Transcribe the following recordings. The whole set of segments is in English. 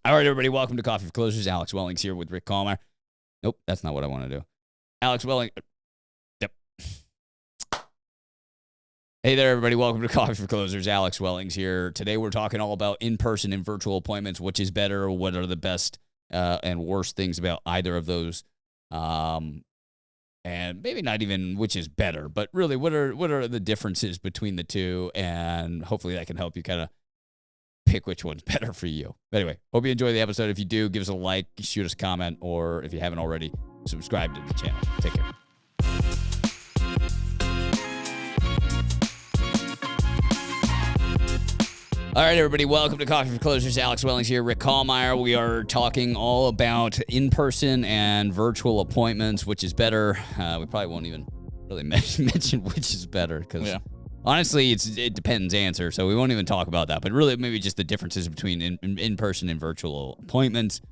All right, everybody, welcome to Coffee for Closers. Alex Wellings here with Rick Calmer. Nope, that's not what I want to do. Alex Welling. Yep. Hey there, everybody. Welcome to Coffee for Closers. Alex Wellings here. Today we're talking all about in-person and virtual appointments. Which is better? What are the best and worst things about either of those? And maybe not even which is better, but really what are the differences between the two? And hopefully that can help you kind of pick which one's better for you. But anyway, hope you enjoy the episode. If you do, give us a like, shoot us a comment, or if you haven't already, subscribe to the channel. Take care. All right, everybody, welcome to Coffee for Closers. Alex Wellings here, Rick Kallmeyer. We are talking all about in-person and virtual appointments, which is better. We probably won't even really mention which is better because honestly, it depends answer, so we won't even talk about that. But really, maybe just the differences between in-person and virtual appointments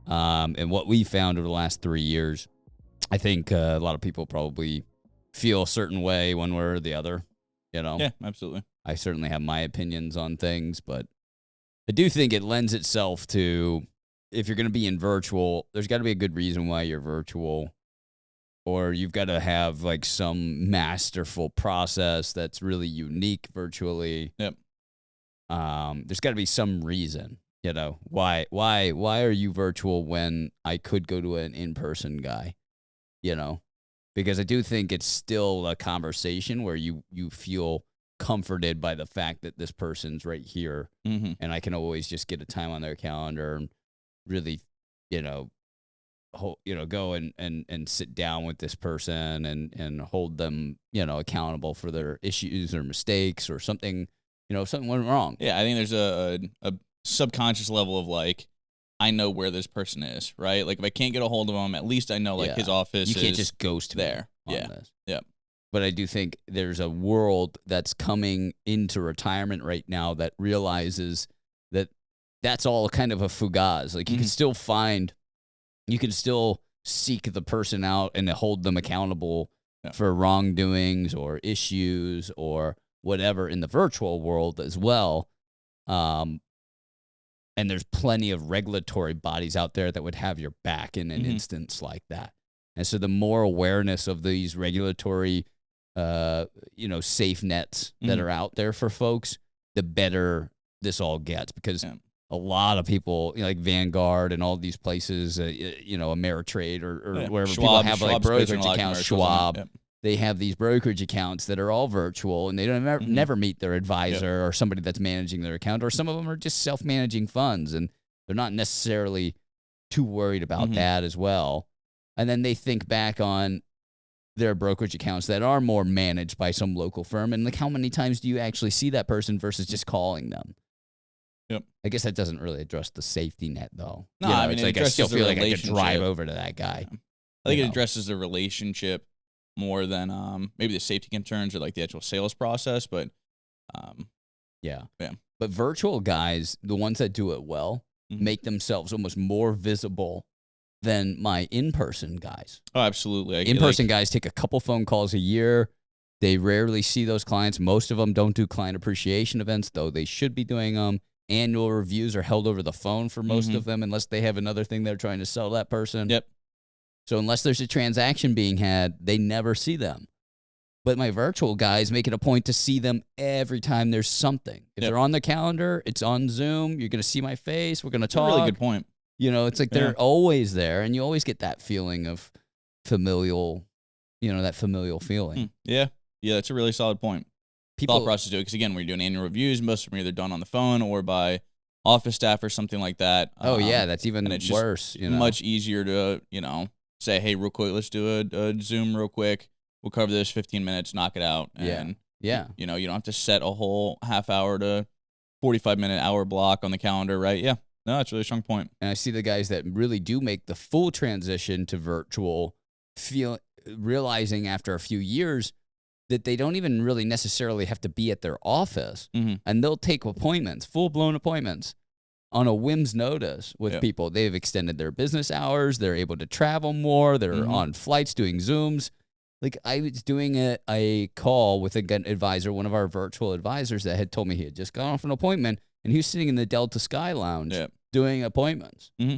and what we found over the last 3 years. I think a lot of people probably feel a certain way one way or the other, you know? Yeah, absolutely. I certainly have my opinions on things, but I do think it lends itself to, if you're going to be in virtual, there's got to be a good reason why you're virtual, or you've got to have like some masterful process that's really unique virtually. Yep. There's got to be some reason, you know, why are you virtual when I could go to an in-person guy, you know? Because I do think it's still a conversation where you feel comforted by the fact that this person's right here, and I can always just get a time on their calendar and really, go and sit down with this person and hold them, accountable for their issues or mistakes or something, something went wrong. Yeah, I think there's a subconscious level of like, I know where this person is, right? Like if I can't get a hold of him, at least I know his office is. You can't just ghost there. On this. Yeah. But I do think there's a world that's coming into retirement right now that realizes that that's all kind of a fugaz. Like you can still seek the person out and hold them accountable for wrongdoings or issues or whatever in the virtual world as well. And there's plenty of regulatory bodies out there that would have your back in an instance like that. And so the more awareness of these regulatory safe nets that are out there for folks, the better this all gets, because a lot of people, like Vanguard and all these places, Ameritrade or wherever Schwab, people have like brokerage accounts, Schwab, Yep. they have these brokerage accounts that are all virtual, and they don't never meet their advisor or somebody that's managing their account, or some of them are just self-managing funds, and they're not necessarily too worried about that as well. And then they think back on their brokerage accounts that are more managed by some local firm, and like how many times do you actually see that person versus just calling them? Yep. I guess that doesn't really address the safety net, though. No, I mean, it's like I still feel like I could drive over to that guy. Yeah. I think it addresses the relationship more than maybe the safety concerns or like the actual sales process, but yeah. But virtual guys, the ones that do it well, make themselves almost more visible than my in-person guys. Oh, absolutely. In-person guys take a couple phone calls a year. They rarely see those clients. Most of them don't do client appreciation events, though they should be doing them. Annual reviews are held over the phone for most of them, unless they have another thing they're trying to sell that person. Yep. So unless there's a transaction being had, they never see them. But my virtual guys make it a point to see them every time there's something. If they're on the calendar, it's on Zoom. You're going to see my face. We're going to talk. That's a really good point. It's like they're always there, and you always get that feeling of familial, that familial feeling. Yeah, that's a really solid point. Thought process to it, because again, when you're doing annual reviews, most of them are either done on the phone or by office staff or something like that. That's even worse. Much easier to say, hey, real quick, let's do a Zoom real quick. We'll cover this 15 minutes, knock it out, and you don't have to set a whole half hour to 45-minute hour block on the calendar, right? Yeah. No, that's a really strong point. And I see the guys that really do make the full transition to virtual, realizing after a few years that they don't even really necessarily have to be at their office, and they'll take appointments, full-blown appointments, on a whim's notice with people. They've extended their business hours. They're able to travel more. They're on flights doing Zooms. Like I was doing a call with an advisor, one of our virtual advisors that had told me he had just gone off an appointment, and he was sitting in the Delta Sky Lounge doing appointments. Mm-hmm.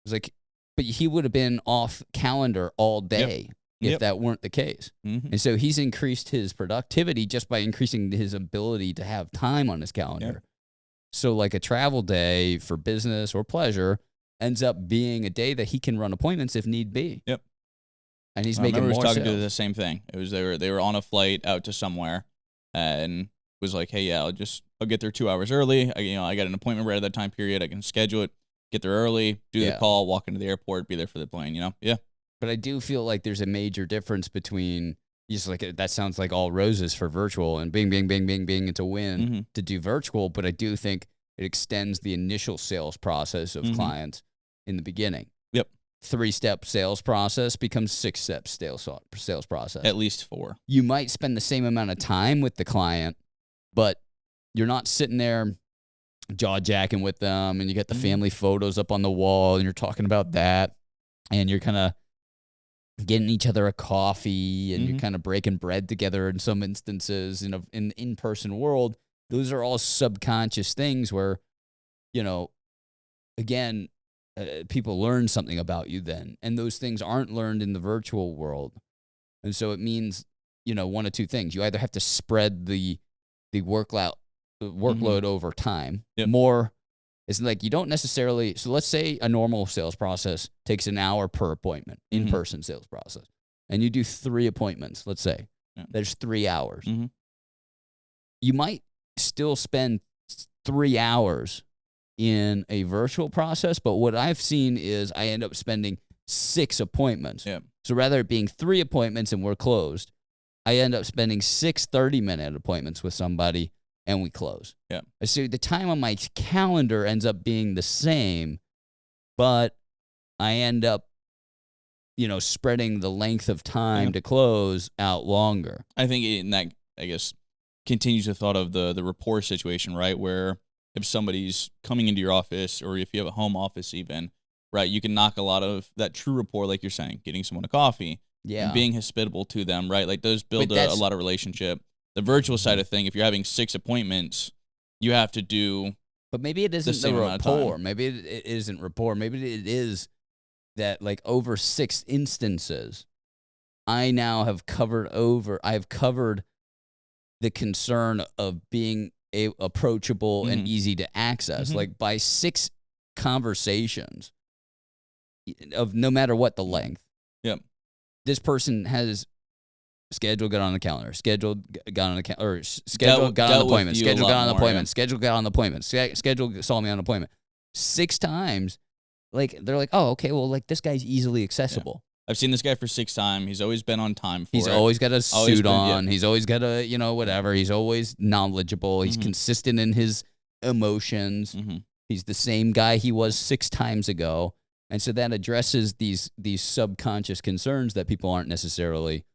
It's like, but he would have been off calendar all day if that weren't the case. Mm-hmm. And so he's increased his productivity just by increasing his ability to have time on his calendar. Yep. So like a travel day for business or pleasure ends up being a day that he can run appointments if need be. Yep. And he's I making remember more talking sales. to the same thing. It was they were on a flight out to somewhere and was like, hey, yeah, I'll get there 2 hours early. I got an appointment right at that time period. I can schedule it, get there early, do the call, walk into the airport, be there for the plane, Yeah. But I do feel like there's a major difference between just like that sounds like all roses for virtual and bing, bing, bing, bing, bing, it's a win to do virtual. But I do think it extends the initial sales process of clients in the beginning. Yep. 3-step sales process becomes 6-step sales process. At least 4. You might spend the same amount of time with the client, but you're not sitting there jaw-jacking with them and you get the family photos up on the wall and you're talking about that and you're kind of getting each other a coffee and you're kind of breaking bread together in some instances in the in-person world. Those are all subconscious things where, again, people learn something about you then, and those things aren't learned in the virtual world. And so it means, one of two things. You either have to spread the workload over time. Yep. More, it's like you don't necessarily, so let's say a normal sales process takes an hour per appointment, in-person sales process, and you do 3 appointments, let's say. There's 3 hours. You might still spend 3 hours in a virtual process, but what I've seen is I end up spending 6 appointments. Yep. So rather it being 3 appointments and we're closed, I end up spending 6 30-minute appointments with somebody and we close. Yeah. So the time on my calendar ends up being the same, but I end up, spreading the length of time to close out longer. I think in that, I guess, continues the thought of the rapport situation, right? Where if somebody's coming into your office or if you have a home office even, right, you can knock a lot of that true rapport, like you're saying, getting someone a coffee and being hospitable to them, right? Like those build a lot of relationship. The virtual side of thing, if you're having 6 appointments, you have to do. But maybe it isn't the rapport. Maybe it isn't rapport. Maybe it is that like over 6 instances, I now have covered the concern of being approachable and easy to access. Like by 6 conversations of no matter what the length. Yep. This person has scheduled, got on the calendar, scheduled, got on the calendar, or scheduled, got on the appointment, scheduled, got on the appointment, scheduled, got on the appointment, scheduled, saw me on an appointment. 6 times, like, they're like, oh, okay, well, like, this guy's easily accessible. Yeah. I've seen this guy for 6 times. He's always been on time for it. He's always got a suit on. He's always got a, whatever. He's always knowledgeable. He's consistent in his emotions. He's the same guy he was 6 times ago. And so that addresses these subconscious concerns that people aren't necessarily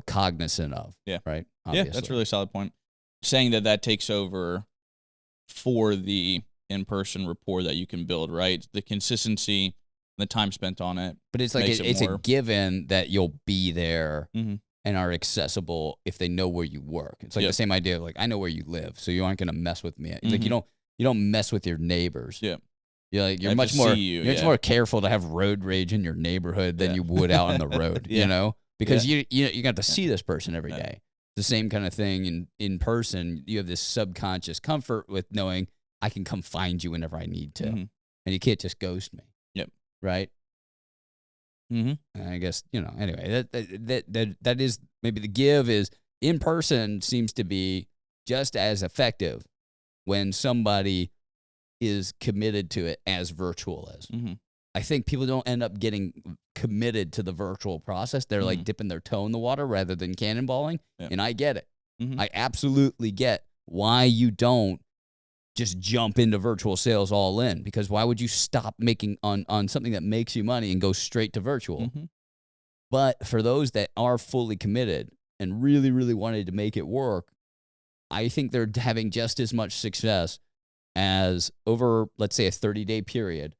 cognizant of. Yeah. Right? Obviously. Yeah, that's a really solid point. Saying that takes over for the in-person rapport that you can build, right? The consistency, the time spent on it. But it's like it's a given that you'll be there and are accessible if they know where you work. It's like the same idea of like, I know where you live, so you aren't going to mess with me. Like you don't mess with your neighbors. Yeah. You're much more careful to have road rage in your neighborhood than you would out on the road, because you got to see this person every day. The same kind of thing in person. You have this subconscious comfort with knowing I can come find you whenever I need to, and you can't just ghost me. Yep. Right. And I guess anyway that is maybe the give is in person seems to be just as effective when somebody is committed to it as virtual is. I think people don't end up getting committed to the virtual process. They're like dipping their toe in the water rather than cannonballing. And I get it. I absolutely get why you don't just jump into virtual sales all in, because why would you stop making on something that makes you money and go straight to virtual? But for those that are fully committed and really, really wanted to make it work, I think they're having just as much success as over, let's say, a 30-day period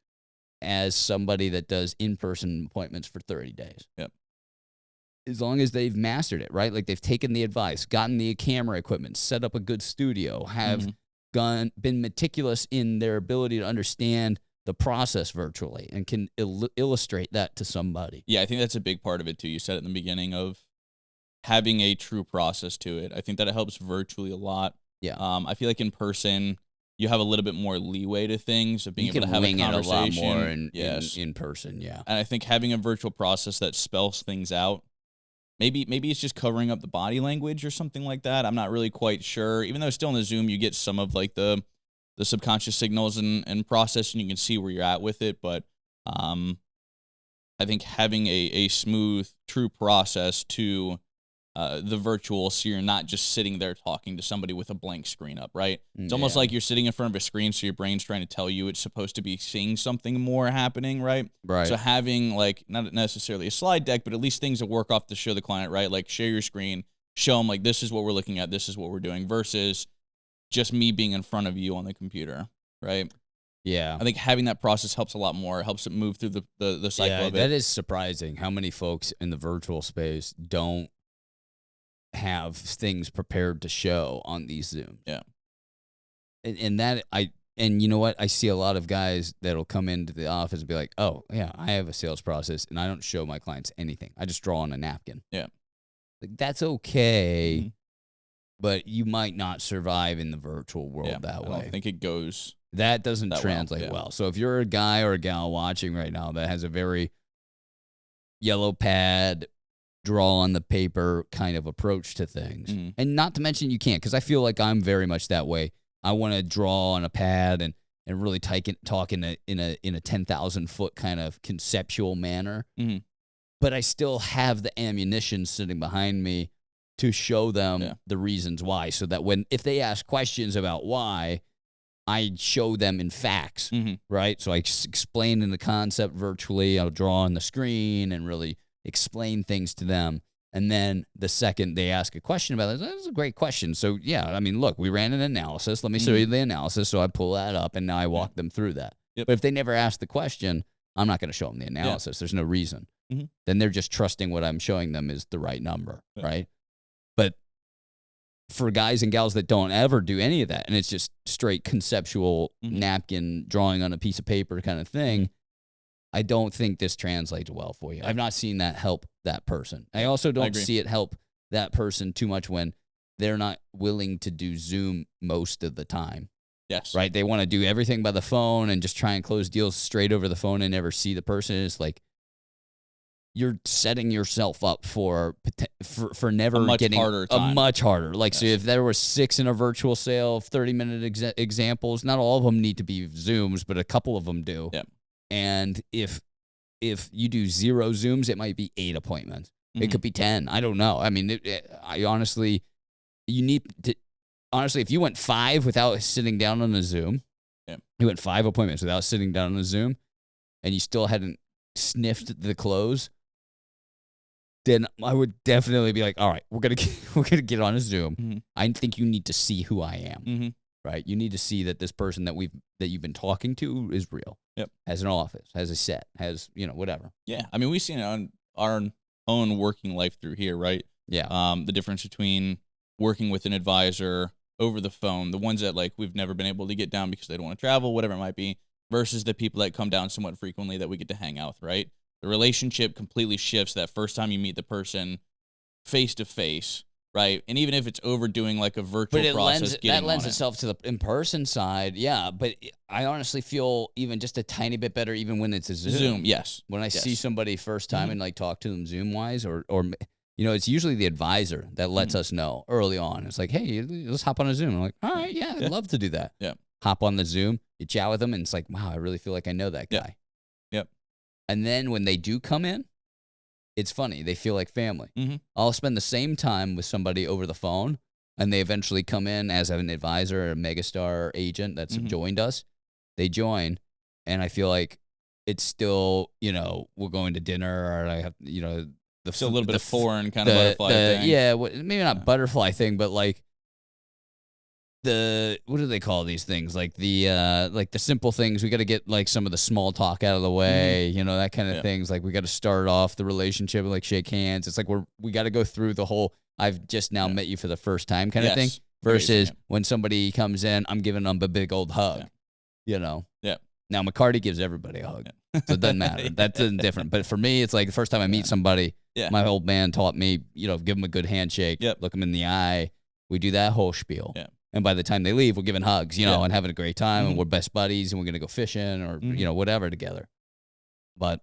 as somebody that does in-person appointments for 30 days. Yep. As long as they've mastered it, right? Like they've taken the advice, gotten the camera equipment, set up a good studio, have been meticulous in their ability to understand the process virtually and can illustrate that to somebody. Yeah, I think that's a big part of it too. You said it in the beginning of having a true process to it. I think that it helps virtually a lot. Yeah. I feel like in person, you have a little bit more leeway to things of being you able to have a conversation. A lot more in person, yeah. And I think having a virtual process that spells things out, maybe it's just covering up the body language or something like that. I'm not really quite sure. Even though still in the Zoom, you get some of like the subconscious signals and process, and you can see where you're at with it. But I think having a smooth, true process to the virtual, so you're not just sitting there talking to somebody with a blank screen up, right? It's almost like you're sitting in front of a screen, so your brain's trying to tell you it's supposed to be seeing something more happening, right? Right. So having, like, not necessarily a slide deck, but at least things to work off to show the client, right? Like, share your screen, show them, like, this is what we're looking at, this is what we're doing, versus just me being in front of you on the computer, right? Yeah. I think having that process helps a lot more. It helps it move through the cycle of it. That is surprising how many folks in the virtual space don't have things prepared to show on these Zooms. Yeah. And you know what? I see a lot of guys that'll come into the office and be like, oh, yeah, I have a sales process and I don't show my clients anything. I just draw on a napkin. Yeah. Like, that's okay, but you might not survive in the virtual world that way. I don't think it goes. That doesn't translate well. So if you're a guy or a gal watching right now that has a very yellow pad, draw on the paper kind of approach to things, and not to mention you can't, because I feel like I'm very much that way. I want to draw on a pad and really talk in a 10,000 foot kind of conceptual manner, but I still have the ammunition sitting behind me to show them the reasons why, so that if they ask questions about why, I show them in facts, right? So I explain in the concept virtually. I'll draw on the screen and really explain things to them. And then the second they ask a question about it, that's a great question. So, yeah, I mean, look, we ran an analysis. Let me show you the analysis. So I pull that up, and now I walk them through that. Yep. But if they never ask the question, I'm not going to show them the analysis. There's no reason. Then they're just trusting what I'm showing them is the right number, right? But for guys and gals that don't ever do any of that, and it's just straight conceptual napkin drawing on a piece of paper kind of thing, I don't think this translates well for you. I've not seen that help that person. I also don't see it help that person too much when they're not willing to do Zoom most of the time. Yes. Right? They want to do everything by the phone and just try and close deals straight over the phone and never see the person. It's like you're setting yourself up for never getting a much harder. Like, so if there were 6 in a virtual sale, 30-minute examples, not all of them need to be Zooms, but a couple of them do. Yep. And if you do 0 Zooms, it might be 8 appointments. It could be 10. I don't know. I mean, honestly, if you went 5 without sitting down on a Zoom, you went 5 appointments without sitting down on a Zoom, and you still hadn't sniffed the close, then I would definitely be like, all right, we're gonna get on a Zoom. I think you need to see who I am. Right? You need to see that this person that you've been talking to is real. Yep. Has an office, has a set, has, whatever. Yeah. I mean, we've seen it on our own working life through here, right? Yeah. The difference between working with an advisor over the phone, the ones that like we've never been able to get down because they don't want to travel, whatever it might be, versus the people that come down somewhat frequently that we get to hang out with, right? The relationship completely shifts that first time you meet the person face to face. Right, and even if it's overdoing like a virtual process, that lends itself to the in-person side, yeah. But I honestly feel even just a tiny bit better even when it's a Zoom. Yes, when I see somebody first time and like talk to them Zoom-wise, or it's usually the advisor that lets us know early on. It's like, hey, let's hop on a Zoom. I'm like, all right, yeah, I'd love to do that. Yeah, hop on the Zoom, you chat with them, and it's like, wow, I really feel like I know that guy. Yep. And then when they do come in, it's funny. They feel like family. I'll spend the same time with somebody over the phone, and they eventually come in as an advisor or a Megastar agent that's joined us. They join, and I feel like it's still, we're going to dinner, or I have, still a little bit of foreign kind of butterfly thing. Yeah, maybe not butterfly thing, but like what do they call these things? Like the simple things. We got to get like some of the small talk out of the way, that kind of things. Like we got to start off the relationship, like shake hands. It's like we got to go through the whole I've just now met you for the first time kind of thing. versus when somebody comes in, I'm giving them a big old hug, you know? Yeah. Now, McCarty gives everybody a hug, so it doesn't matter. That's different. But for me, it's like the first time I meet somebody, my old man taught me, give them a good handshake, look them in the eye. We do that whole spiel. Yeah. And by the time they leave, we're giving hugs, and having a great time, and we're best buddies, and we're going to go fishing or, whatever together. But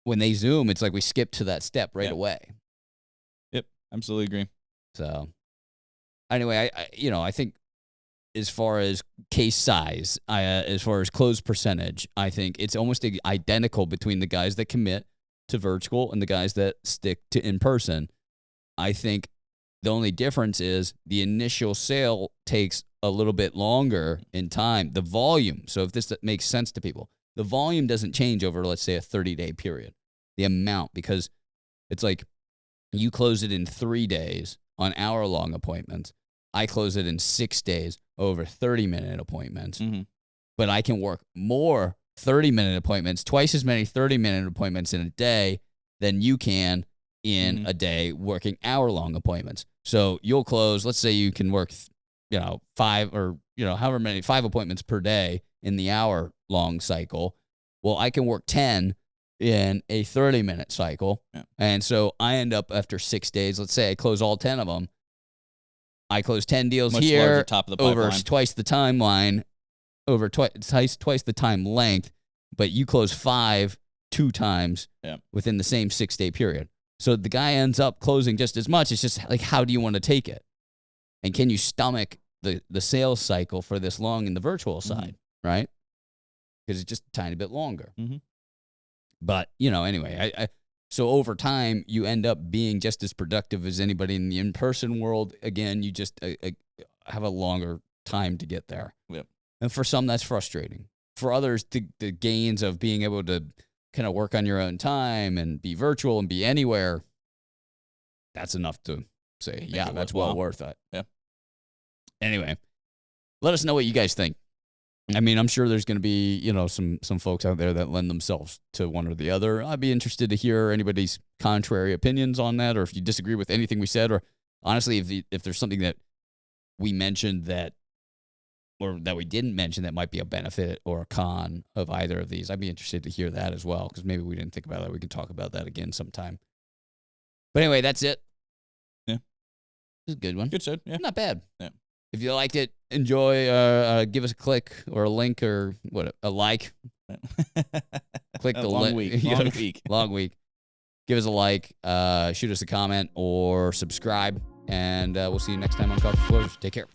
when they Zoom, it's like we skip to that step right away. Yep, absolutely agree. So anyway, I think as far as case size, as far as close percentage, I think it's almost identical between the guys that commit to virtual and the guys that stick to in-person. I think the only difference is the initial sale takes a little bit longer in time. The volume, so if this makes sense to people, the volume doesn't change over, let's say, a 30-day period. The amount, because it's like you close it in 3 days on hour-long appointments. I close it in 6 days over 30-minute appointments. But I can work more 30-minute appointments, twice as many 30-minute appointments in a day than you can in a day working hour-long appointments. So you'll close, let's say you can work, 5 or, however many, 5 appointments per day in the hour-long cycle. Well, I can work 10 in a 30-minute cycle. Yeah. And so I end up after 6 days, let's say I close all 10 of them. I close 10 deals much here larger top of the over twice the timeline, over twice the time length, but you close 5 2 times within the same 6-day period. So the guy ends up closing just as much. It's just like, how do you want to take it? And can you stomach the sales cycle for this long in the virtual side, right? Because it's just a tiny bit longer. But, anyway, so over time, you end up being just as productive as anybody in the in-person world. Again, you just have a longer time to get there. Yep. And for some, that's frustrating. For others, the gains of being able to kind of work on your own time and be virtual and be anywhere, that's enough to say, that's well worth it. Yeah. Anyway, let us know what you guys think. I mean, I'm sure there's going to be, some folks out there that lend themselves to one or the other. I'd be interested to hear anybody's contrary opinions on that, or if you disagree with anything we said, or honestly, if there's something that we mentioned or that we didn't mention that might be a benefit or a con of either of these. I'd be interested to hear that as well, because maybe we didn't think about that. We can talk about that again sometime. But anyway, that's it. Yeah. This is a good one. Good shit. Yeah. Not bad. Yeah. If you liked it, enjoy, give us a click or a link or a like. Click the long week. Long week. Give us a like, shoot us a comment or subscribe, and we'll see you next time on Coffee Floors. Take care.